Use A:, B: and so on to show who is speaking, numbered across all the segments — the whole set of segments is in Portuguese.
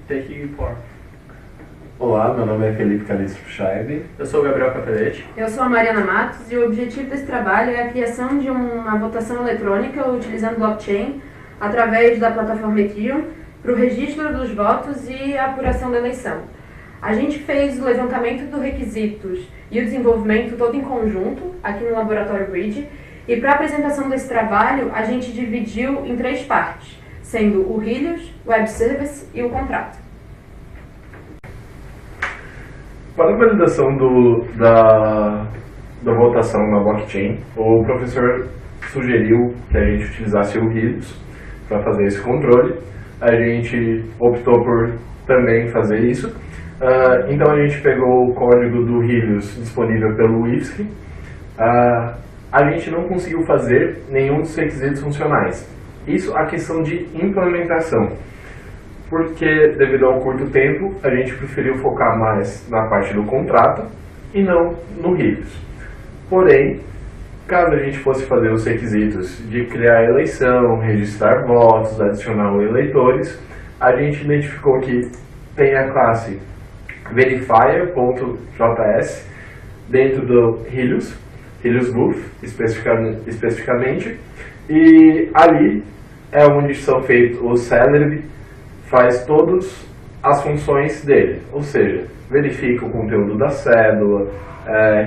A: Take 4.
B: Olá, meu nome é Felipe Calixto Scheib.
A: Eu sou o Gabriel Capelete.
C: Eu sou a Mariana Matos e o objetivo desse trabalho é a criação de uma votação eletrônica utilizando blockchain através da plataforma Ethereum para o registro dos votos e a apuração da eleição. A gente fez o levantamento dos requisitos e o desenvolvimento todo em conjunto aqui no Laboratório Bridge, e para a apresentação desse trabalho a gente dividiu em 3 partes, sendo o Helios, o Web Service e o contrato.
B: Para a validação da votação na blockchain, o professor sugeriu que a gente utilizasse o Helios para fazer esse controle. A gente optou por também fazer isso. Então a gente pegou o código do Helios disponível pelo IFSC. A gente não conseguiu fazer nenhum dos requisitos funcionais. Isso a questão de implementação, porque devido ao curto tempo a gente preferiu focar mais na parte do contrato e não no Helios. Porém, caso a gente fosse fazer os requisitos de criar eleição, registrar votos, adicionar eleitores, a gente identificou que tem a classe verifier.js dentro do Helios Booth especificamente, e ali é onde são feitos o Celery, faz todas as funções dele, ou seja, verifica o conteúdo da cédula,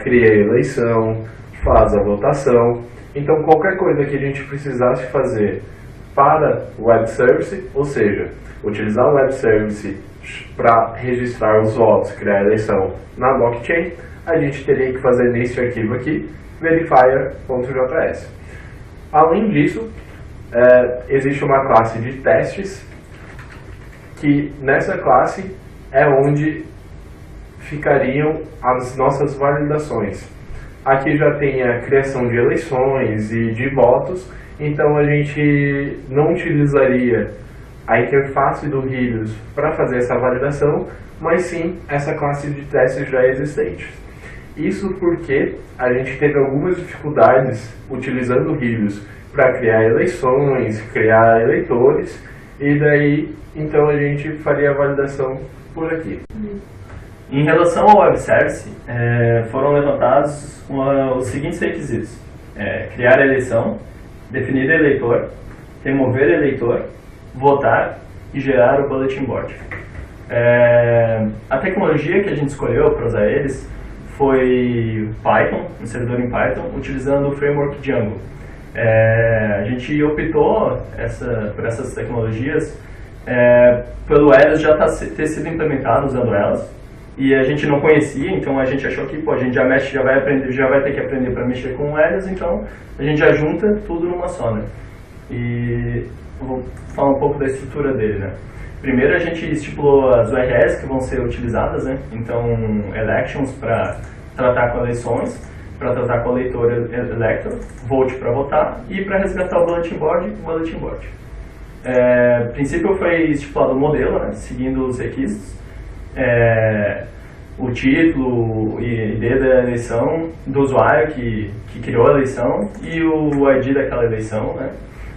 B: cria a eleição, faz a votação. Então qualquer coisa que a gente precisasse fazer para o Web Service, ou seja, utilizar o Web Service para registrar os votos, criar a eleição na blockchain, a gente teria que fazer nesse arquivo aqui, verifier.js. Além disso, existe uma classe de testes, que nessa classe é onde ficariam as nossas validações. Aqui já tem a criação de eleições e de votos, então a gente não utilizaria a interface do Helios para fazer essa validação, mas sim essa classe de testes já existentes. Isso porque a gente teve algumas dificuldades utilizando o Helios para criar eleições, criar eleitores, e daí então a gente faria a validação por aqui.
A: Em relação ao Web Service, foram levantados os seguintes requisitos: criar a eleição, definir eleitor, remover eleitor, votar e gerar o Bulletin Board. A tecnologia que a gente escolheu para usar eles foi Python, um servidor em Python, utilizando o framework Django. A gente optou por essas tecnologias pelo Helios já ter sido implementado usando elas, e a gente não conhecia, então a gente achou que a gente já vai ter que aprender para mexer com o Helios, então a gente já junta tudo numa só, né? E eu vou falar um pouco da estrutura dele, né? Primeiro a gente estipulou as URLs que vão ser utilizadas, né? Então, elections para tratar com eleições, para tratar com o eleitor elector, vote para votar, e para resgatar o bulletin board. A princípio foi estipulado o modelo, né? Seguindo os requisitos, o título e ID da eleição do usuário que criou a eleição e o ID daquela eleição, né?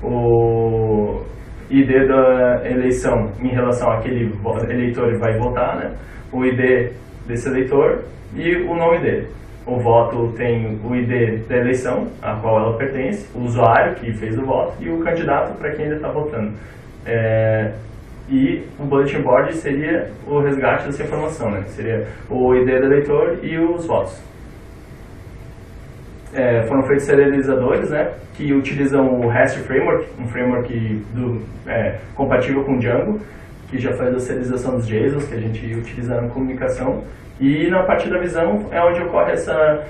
A: O ID da eleição em relação àquele eleitor que vai votar, né? O ID desse eleitor e o nome dele. O voto tem o ID da eleição, a qual ela pertence, o usuário que fez o voto e o candidato para quem ele está votando. E o Bulletin Board seria o resgate dessa informação, né? Seria o ID do eleitor e os votos. Foram feitos serializadores, né, que utilizam o REST Framework, um framework compatível com Django, que já faz a serialização dos JSONs que a gente utiliza na comunicação. E na parte da visão é onde ocorre essa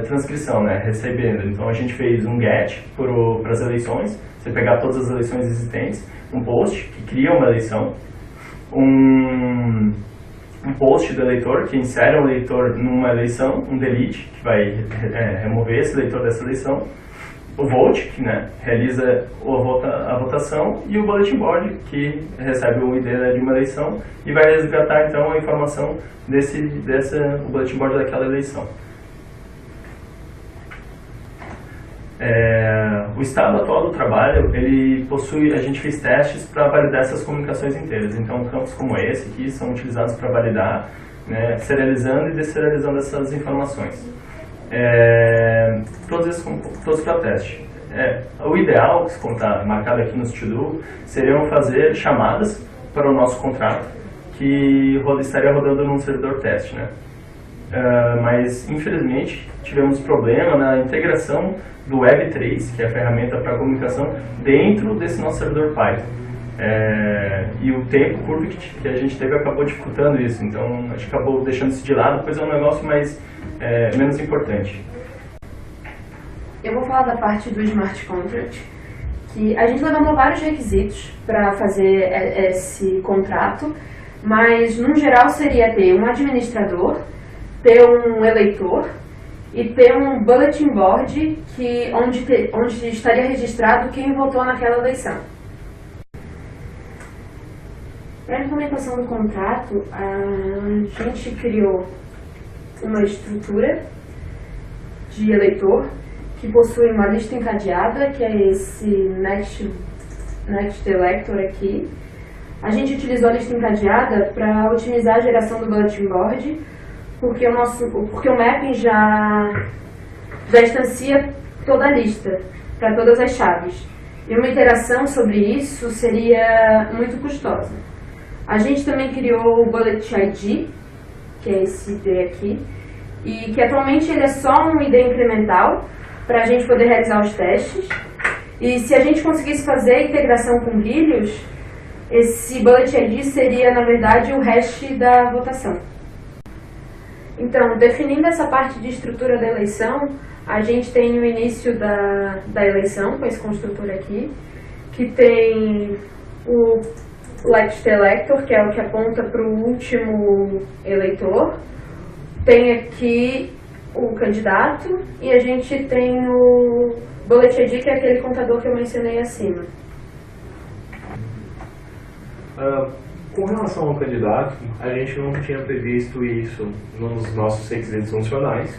A: transcrição, né, recebendo. Então a gente fez um GET para as eleições, você pegar todas as eleições existentes, um POST que cria uma eleição, um POST do eleitor que insere o eleitor numa eleição, um delete que vai remover esse eleitor dessa eleição, o vote que, né, realiza a votação, e o bulletin board que recebe o ID de uma eleição e vai resgatar então a informação o bulletin board daquela eleição. O estado atual do trabalho, ele possui, a gente fez testes para validar essas comunicações inteiras. Então, campos como esse aqui são utilizados para validar, né, serializando e deserializando essas informações. Todos para teste. O ideal, como está marcado aqui no to-do, seriam fazer chamadas para o nosso contrato que estaria rodando num servidor teste, né? Mas, infelizmente, tivemos problema na integração do Web3, que é a ferramenta para comunicação, dentro desse nosso servidor Python. E o tempo curto que a gente teve acabou dificultando isso, então a gente acabou deixando isso de lado, pois é um negócio menos importante.
C: Eu vou falar da parte do Smart Contract, que a gente levantou vários requisitos para fazer esse contrato, mas, no geral, seria ter um administrador, ter um eleitor e ter um bulletin board onde estaria registrado quem votou naquela eleição. Para a implementação do contrato, a gente criou uma estrutura de eleitor que possui uma lista encadeada, que é esse Next Elector aqui. A gente utilizou a lista encadeada para otimizar a geração do bulletin board, porque o mapping já instancia toda a lista, para todas as chaves. E uma iteração sobre isso seria muito custosa. A gente também criou o Bullet ID, que é esse ID aqui, e que atualmente ele é só um ID incremental, para a gente poder realizar os testes. E se a gente conseguisse fazer a integração com Helios, esse Bullet ID seria, na verdade, o hash da votação. Então, definindo essa parte de estrutura da eleição, a gente tem o início da eleição, com esse construtor aqui, que tem o Last Elector, que é o que aponta para o último eleitor. Tem aqui o candidato e a gente tem o Bullet ID, que é aquele contador que eu mencionei acima.
B: Com relação ao candidato, a gente não tinha previsto isso nos nossos requisitos funcionais,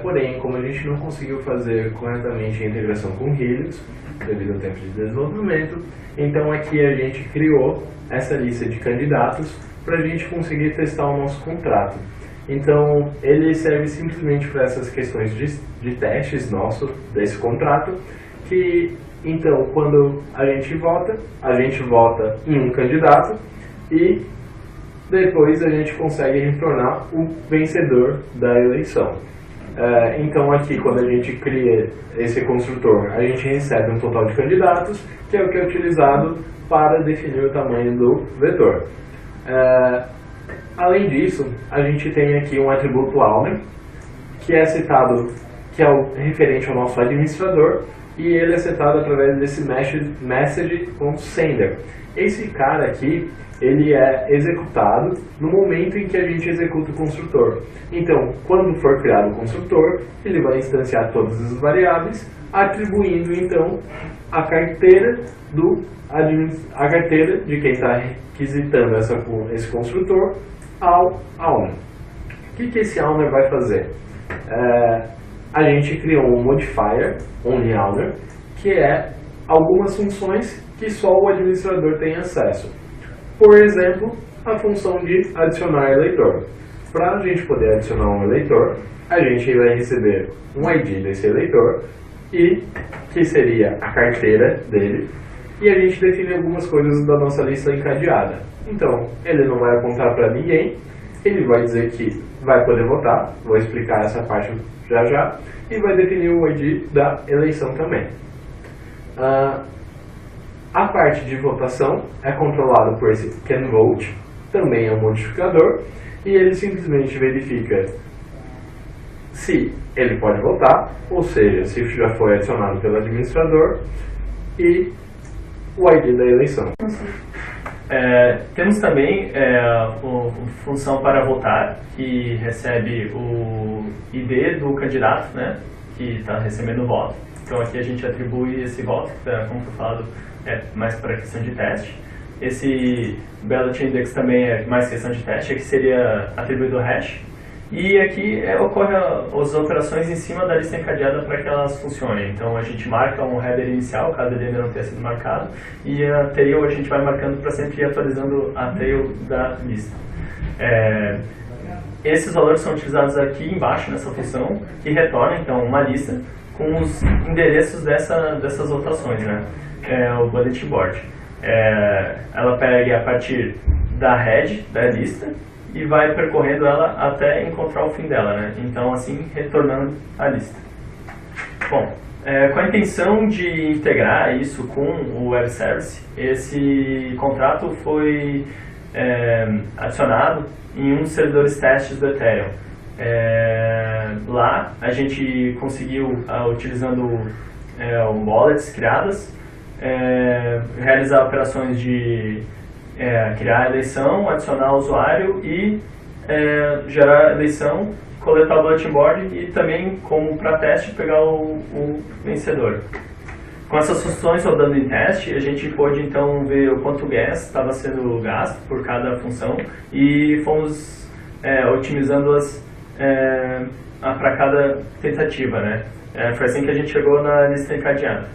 B: porém, como a gente não conseguiu fazer corretamente a integração com Helios, devido ao tempo de desenvolvimento, então aqui a gente criou essa lista de candidatos para a gente conseguir testar o nosso contrato. Então, ele serve simplesmente para essas questões de testes nosso desse contrato, que, então, quando a gente vota em um candidato e depois a gente consegue retornar o vencedor da eleição. Então, aqui, quando a gente cria esse construtor, a gente recebe um total de candidatos, que é o que é utilizado para definir o tamanho do vetor. Além disso, a gente tem aqui um atributo owner, que é citado, que é o referente ao nosso administrador, e ele é citado através desse message.sender. Esse cara aqui, ele é executado no momento em que a gente executa o construtor. Então, quando for criado o construtor, ele vai instanciar todas as variáveis, atribuindo então a carteira de quem está requisitando esse construtor ao owner. O que esse owner vai fazer? A gente criou um modifier, onlyOwner, que é algumas funções que só o administrador tem acesso. Por exemplo, a função de adicionar eleitor. Para a gente poder adicionar um eleitor, a gente vai receber um ID desse eleitor, e que seria a carteira dele, e a gente define algumas coisas da nossa lista encadeada. Então, ele não vai apontar para ninguém, ele vai dizer que vai poder votar, vou explicar essa parte já, e vai definir o ID da eleição também. A parte de votação é controlada por esse canVote, também é um modificador, e ele simplesmente verifica se ele pode votar, ou seja, se já foi adicionado pelo administrador, e o ID da eleição.
A: Temos também a função para votar, que recebe o ID do candidato, né, que está recebendo o voto. Então aqui a gente atribui esse voto, como foi falado, mais para questão de teste. Esse ballot index também é mais questão de teste, aqui seria atribuído o hash. E aqui ocorrem as operações em cima da lista encadeada para que elas funcionem. Então a gente marca um header inicial, caso ele ainda não tenha sido marcado, e a tail a gente vai marcando para sempre ir atualizando a tail da lista. Esses valores são utilizados aqui embaixo nessa função, que retorna então uma lista com os endereços dessas rotações, né? O bulletin board. Ela pega a partir da head da lista e vai percorrendo ela até encontrar o fim dela, né? Então, assim, retornando a lista. Bom, com a intenção de integrar isso com o Web Service, esse contrato foi adicionado em um dos servidores testes do Ethereum. Lá, a gente conseguiu, utilizando wallets criadas, realizar operações de criar a eleição, adicionar o usuário e gerar a eleição, coletar o bulletin board e também, como para teste, pegar o vencedor. Com essas funções rodando em teste, a gente pôde então ver o quanto gas estava sendo gasto por cada função e fomos otimizando-as para cada tentativa, né? Foi assim que a gente chegou na lista encadeada.